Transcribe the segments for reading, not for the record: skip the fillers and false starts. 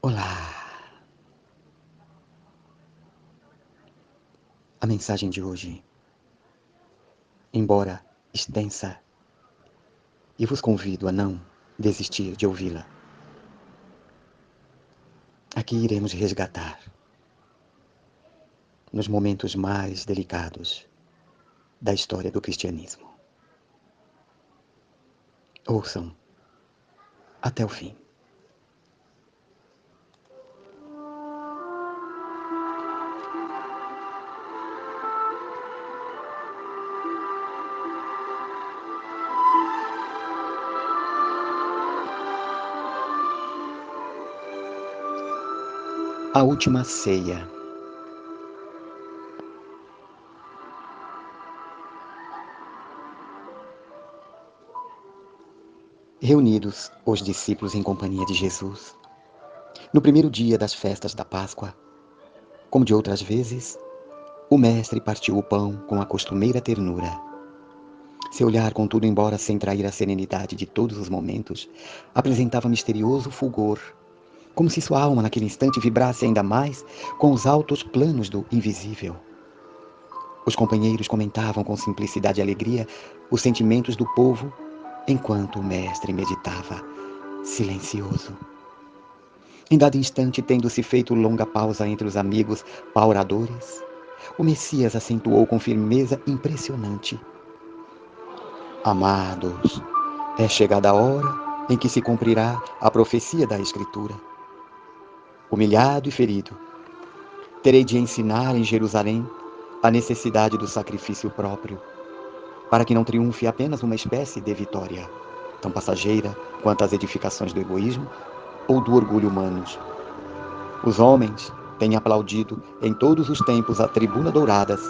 Olá! A mensagem de hoje, embora extensa, e vos convido a não desistir de ouvi-la. Aqui iremos resgatar, nos momentos mais delicados da história do cristianismo. Ouçam até o fim. A última ceia. Reunidos os discípulos em companhia de Jesus, no primeiro dia das festas da Páscoa, como de outras vezes, o mestre partiu o pão com a costumeira ternura. Seu olhar, contudo, embora sem trair a serenidade de todos os momentos, apresentava misterioso fulgor, como se sua alma naquele instante vibrasse ainda mais com os altos planos do invisível. Os companheiros comentavam com simplicidade e alegria os sentimentos do povo, enquanto o mestre meditava, silencioso. Em dado instante, tendo-se feito longa pausa entre os amigos pauradores, o Messias acentuou com firmeza impressionante: Amados, é chegada a hora em que se cumprirá a profecia da Escritura. Humilhado e ferido, terei de ensinar em Jerusalém a necessidade do sacrifício próprio, para que não triunfe apenas uma espécie de vitória, tão passageira quanto as edificações do egoísmo ou do orgulho humanos. Os homens têm aplaudido em todos os tempos a tribuna douradas,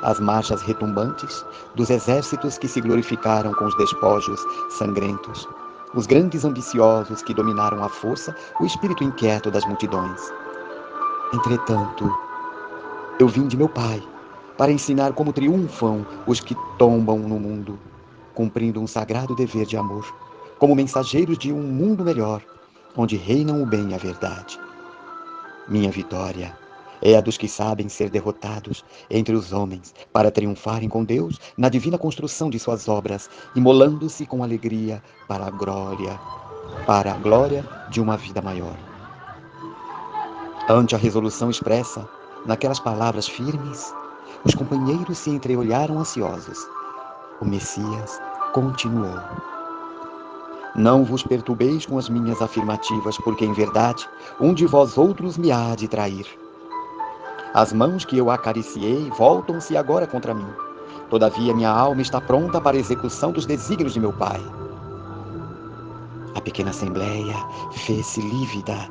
as marchas retumbantes dos exércitos que se glorificaram com os despojos sangrentos, os grandes ambiciosos que dominaram à força o espírito inquieto das multidões. Entretanto, eu vim de meu Pai para ensinar como triunfam os que tombam no mundo, cumprindo um sagrado dever de amor, como mensageiros de um mundo melhor, onde reinam o bem e a verdade. Minha vitória é a dos que sabem ser derrotados entre os homens para triunfarem com Deus na divina construção de suas obras, imolando-se com alegria para a glória de uma vida maior. Ante a resolução expressa naquelas palavras firmes, os companheiros se entreolharam ansiosos. O Messias continuou: Não vos perturbeis com as minhas afirmativas, porque em verdade um de vós outros me há de trair. As mãos que eu acariciei voltam-se agora contra mim. Todavia minha alma está pronta para a execução dos desígnios de meu Pai. A pequena assembleia fez-se lívida,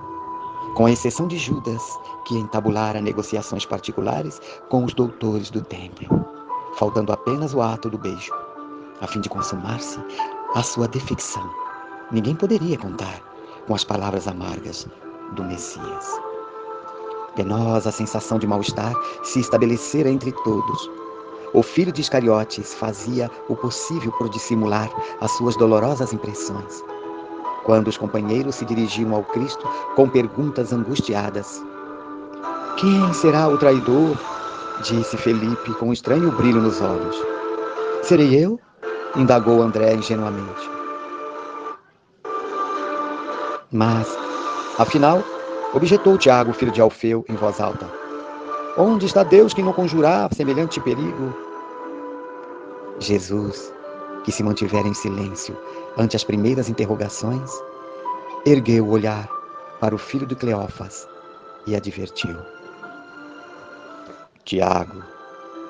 com exceção de Judas, que entabulara negociações particulares com os doutores do templo, faltando apenas o ato do beijo, a fim de consumar-se a sua defecção. Ninguém poderia contar com as palavras amargas do Messias. Penosa sensação de mal-estar se estabelecera entre todos. O filho de Iscariotes fazia o possível por dissimular as suas dolorosas impressões. Quando os companheiros se dirigiam ao Cristo com perguntas angustiadas: Quem será o traidor? Disse Felipe com um estranho brilho nos olhos. Serei eu? Indagou André ingenuamente. Mas, afinal, objetou Tiago, filho de Alfeu, em voz alta: Onde está Deus que não conjurar semelhante perigo? Jesus, que se mantivera em silêncio ante as primeiras interrogações, ergueu o olhar para o filho de Cleófas e advertiu: Tiago,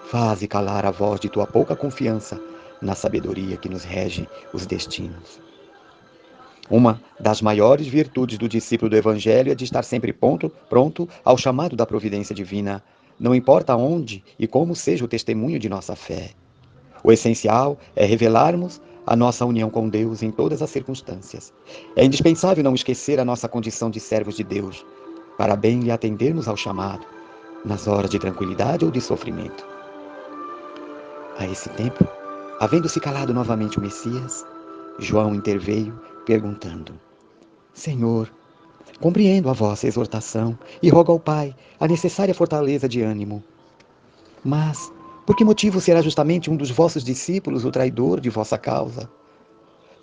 faze calar a voz de tua pouca confiança na sabedoria que nos rege os destinos. Uma das maiores virtudes do discípulo do Evangelho é de estar sempre pronto ao chamado da providência divina, não importa onde e como seja o testemunho de nossa fé. O essencial é revelarmos a nossa união com Deus em todas as circunstâncias. É indispensável não esquecer a nossa condição de servos de Deus, para bem lhe atendermos ao chamado, nas horas de tranquilidade ou de sofrimento. A esse tempo, havendo-se calado novamente o Messias, João interveio, perguntando: Senhor, Compreendo a vossa exortação e rogo ao Pai a necessária fortaleza de ânimo. Mas, por que motivo será justamente um dos vossos discípulos o traidor de vossa causa?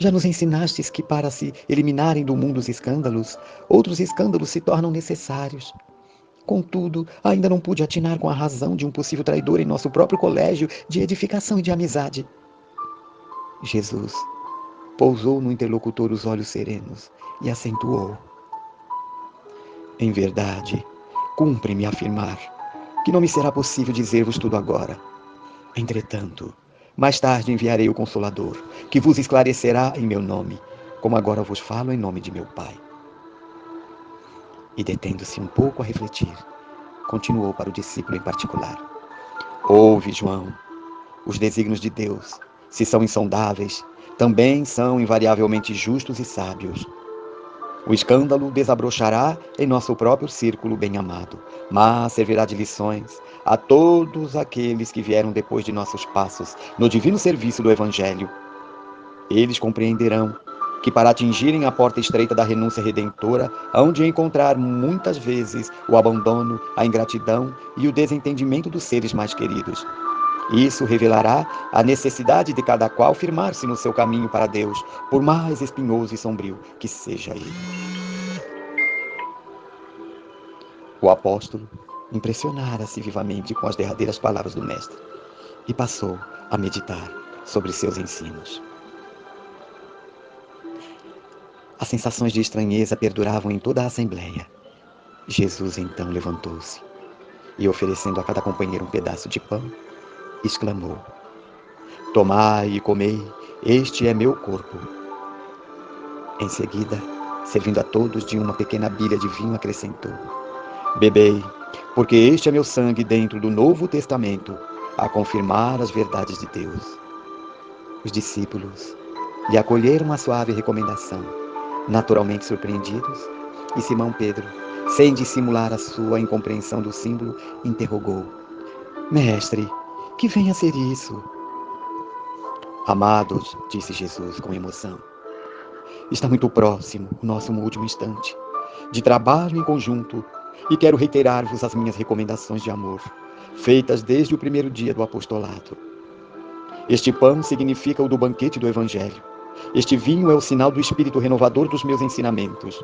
Já nos ensinastes que para se eliminarem do mundo os escândalos, outros escândalos se tornam necessários. Contudo, ainda não pude atinar com a razão de um possível traidor em nosso próprio colégio de edificação e de amizade. Jesus pousou no interlocutor os olhos serenos e acentuou: Em verdade, cumpre-me afirmar que não me será possível dizer-vos tudo agora. Entretanto, mais tarde enviarei o Consolador, que vos esclarecerá em meu nome, como agora vos falo em nome de meu Pai. E detendo-se um pouco a refletir, continuou para o discípulo em particular: Ouve, João, os desígnios de Deus, se são insondáveis, também são invariavelmente justos e sábios. O escândalo desabrochará em nosso próprio círculo bem-amado, mas servirá de lições a todos aqueles que vieram depois de nossos passos no divino serviço do Evangelho. Eles compreenderão que para atingirem a porta estreita da renúncia redentora, hão de encontrar muitas vezes o abandono, a ingratidão e o desentendimento dos seres mais queridos. Isso revelará a necessidade de cada qual firmar-se no seu caminho para Deus, por mais espinhoso e sombrio que seja ele. O apóstolo impressionara-se vivamente com as derradeiras palavras do Mestre e passou a meditar sobre seus ensinos. As sensações de estranheza perduravam em toda a assembleia. Jesus então levantou-se e, oferecendo a cada companheiro um pedaço de pão, exclamou: Tomai e comei, este é meu corpo. Em seguida, servindo a todos de uma pequena bilha de vinho, acrescentou: Bebei, porque este é meu sangue dentro do Novo Testamento, a confirmar as verdades de Deus. Os discípulos lhe acolheram a suave recomendação, naturalmente surpreendidos, e Simão Pedro, sem dissimular a sua incompreensão do símbolo, interrogou: Mestre, que vem a ser isso? Amados, disse Jesus com emoção, está muito próximo o nosso último instante de trabalho em conjunto e quero reiterar-vos as minhas recomendações de amor, feitas desde o primeiro dia do apostolado. Este pão significa o do banquete do Evangelho. Este vinho é o sinal do Espírito renovador dos meus ensinamentos.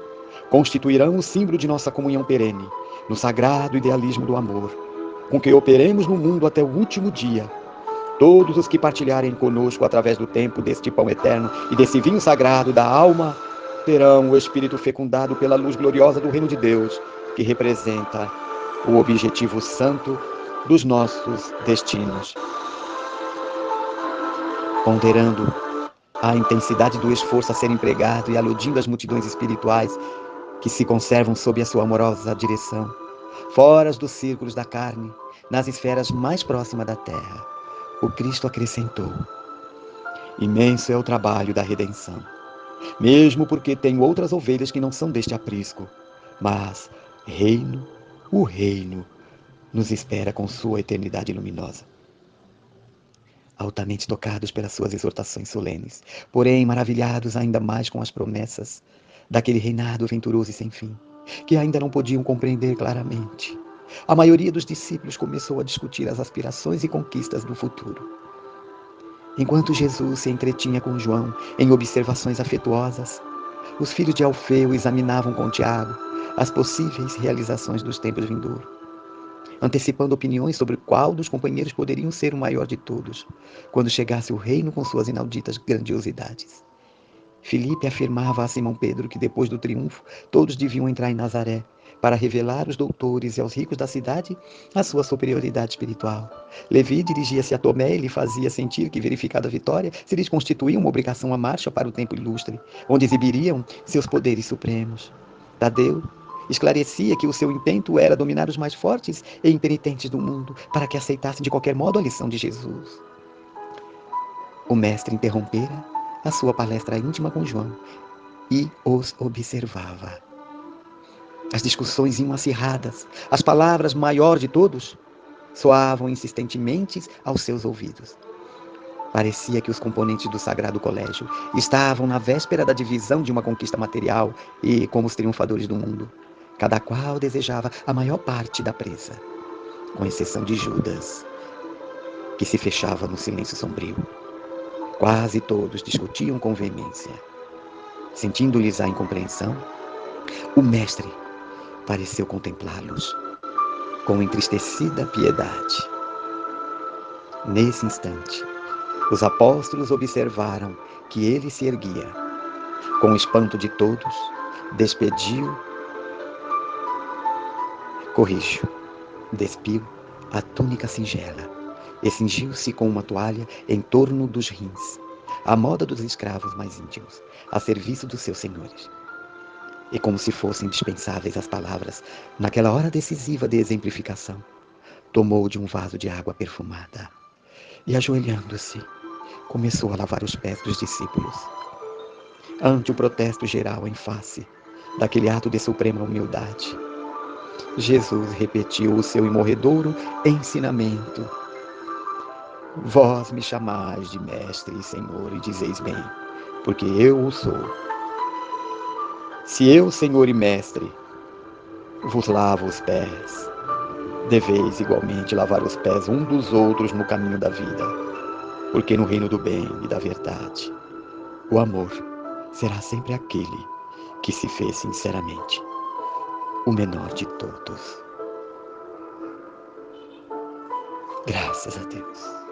Constituirão o símbolo de nossa comunhão perene, no sagrado idealismo do amor, com que operemos no mundo até o último dia. Todos os que partilharem conosco através do tempo deste pão eterno e desse vinho sagrado da alma, terão o Espírito fecundado pela luz gloriosa do Reino de Deus, que representa o objetivo santo dos nossos destinos. Ponderando a intensidade do esforço a ser empregado e aludindo às multidões espirituais que se conservam sob a sua amorosa direção, fora dos círculos da carne, nas esferas mais próximas da terra, o Cristo acrescentou: Imenso é o trabalho da redenção, mesmo porque tenho outras ovelhas que não são deste aprisco, mas o reino, nos espera com sua eternidade luminosa. Altamente tocados pelas suas exortações solenes, porém maravilhados ainda mais com as promessas daquele reinado venturoso e sem fim, que ainda não podiam compreender claramente, a maioria dos discípulos começou a discutir as aspirações e conquistas do futuro. Enquanto Jesus se entretinha com João em observações afetuosas, os filhos de Alfeu examinavam com Tiago as possíveis realizações dos tempos vindouros, antecipando opiniões sobre qual dos companheiros poderiam ser o maior de todos, quando chegasse o reino com suas inauditas grandiosidades. Filipe afirmava a Simão Pedro que depois do triunfo todos deviam entrar em Nazaré, para revelar aos doutores e aos ricos da cidade a sua superioridade espiritual. Levi dirigia-se a Tomé e lhe fazia sentir que, verificada a vitória, se lhes constituía uma obrigação à marcha para o templo ilustre, onde exibiriam seus poderes supremos. Tadeu esclarecia que o seu intento era dominar os mais fortes e impenitentes do mundo, para que aceitassem de qualquer modo a lição de Jesus. O mestre interrompera a sua palestra íntima com João e os observava. As discussões iam acirradas, as palavras maior de todos soavam insistentemente aos seus ouvidos. Parecia que os componentes do Sagrado Colégio estavam na véspera da divisão de uma conquista material e, como os triunfadores do mundo, cada qual desejava a maior parte da presa, com exceção de Judas, que se fechava no silêncio sombrio. Quase todos discutiam com veemência. Sentindo-lhes a incompreensão, o mestre pareceu contemplá-los com entristecida piedade. Nesse instante, os apóstolos observaram que ele se erguia. Com o espanto de todos, despiu a túnica singela e cingiu-se com uma toalha em torno dos rins, à moda dos escravos mais íntimos, a serviço dos seus senhores. E como se fossem indispensáveis as palavras, naquela hora decisiva de exemplificação, tomou de um vaso de água perfumada e, ajoelhando-se, começou a lavar os pés dos discípulos. Ante o protesto geral em face daquele ato de suprema humildade, Jesus repetiu o seu imorredouro ensinamento. Vós me chamais de mestre e senhor e dizeis bem, porque eu o sou. Se eu, senhor e mestre, vos lavo os pés, deveis igualmente lavar os pés um dos outros no caminho da vida, porque no reino do bem e da verdade, o amor será sempre aquele que se fez sinceramente o menor de todos. Graças a Deus.